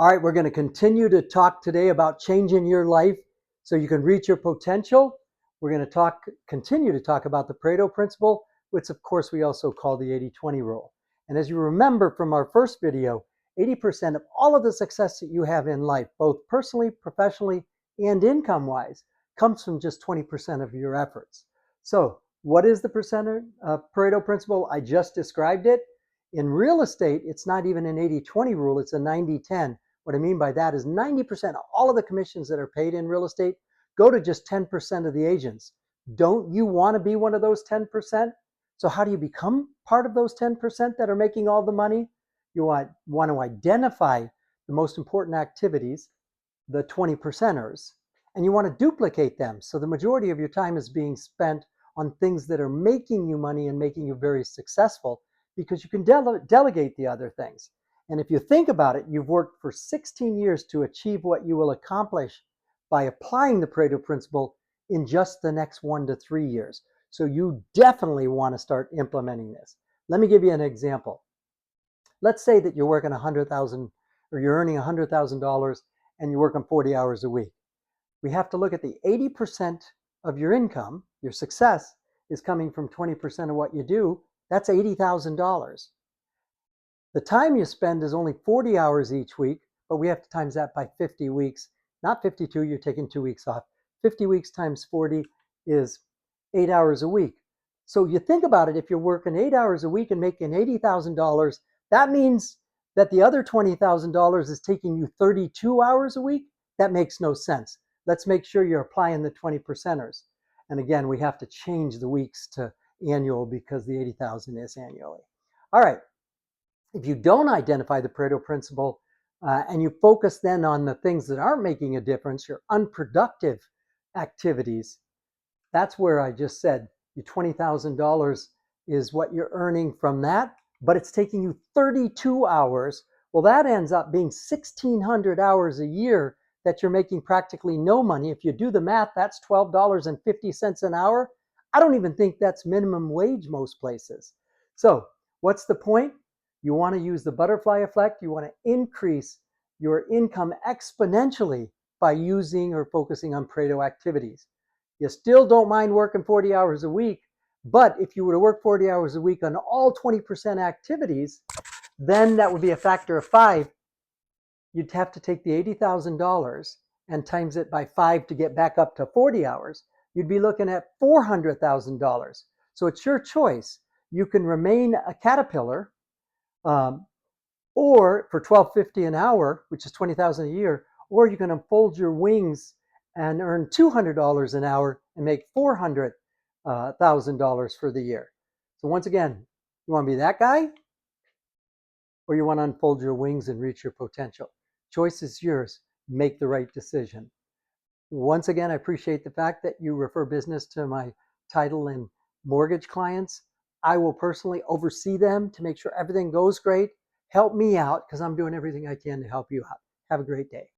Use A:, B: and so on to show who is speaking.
A: All right, we're going to continue to talk today about changing your life so you can reach your potential. We're going to continue to talk about the Pareto Principle, which of course we also call the 80-20 rule. And as you remember from our first video, 80% of all of the success that you have in life, both personally, professionally, and income-wise, comes from just 20% of your efforts. So what is the Pareto Principle? I just described it. In real estate, it's not even an 80-20 rule, it's a 90-10. What I mean by that is 90% of all of the commissions that are paid in real estate go to just 10% of the agents. Don't you want to be one of those 10%? So how do you become part of those 10% that are making all the money? You want to identify the most important activities, the 20%ers, and you want to duplicate them. So the majority of your time is being spent on things that are making you money and making you very successful, because you can delegate the other things. And if you think about it, you've worked for 16 years to achieve what you will accomplish by applying the Pareto Principle in just the next 1 to 3 years. So you definitely want to start implementing this. Let me give you an example. Let's say that you're working $100,000 or you're earning $100,000 and you're working 40 hours a week. We have to look at the 80% of your income, your success is coming from 20% of what you do. That's $80,000. The time you spend is only 40 hours each week, but we have to times that by 50 weeks. Not 52, you're taking 2 weeks off. 50 weeks times 40 is 8 hours a week. So you think about it, if you're working 8 hours a week and making $80,000, that means that the other $20,000 is taking you 32 hours a week? That makes no sense. Let's make sure you're applying the 20%ers. And again, we have to change the weeks to annual because the 80,000 is annually. All right. If you don't identify the Pareto Principle and you focus then on the things that aren't making a difference, your unproductive activities, that's where I just said your $20,000 is what you're earning from that, but it's taking you 32 hours. Well, that ends up being 1,600 hours a year that you're making practically no money. If you do the math, that's $12.50 an hour. I don't even think that's minimum wage most places. So what's the point? You want to use the butterfly effect. You want to increase your income exponentially by using or focusing on Pareto activities. You still don't mind working 40 hours a week, but if you were to work 40 hours a week on all 20% activities, then that would be a factor of 5. You'd have to take the $80,000 and times it by 5 to get back up to 40 hours. You'd be looking at $400,000. So it's your choice. You can remain a caterpillar, or for $12.50 an hour, which is $20,000 a year, or you can unfold your wings and earn $200 an hour and make $400,000 for the year. So once again, you want to be that guy, or you want to unfold your wings and reach your potential? Choice is yours. Make the right decision. Once again, I appreciate the fact that you refer business to my title and mortgage clients. I will personally oversee them to make sure everything goes great. Help me out because I'm doing everything I can to help you out. Have a great day.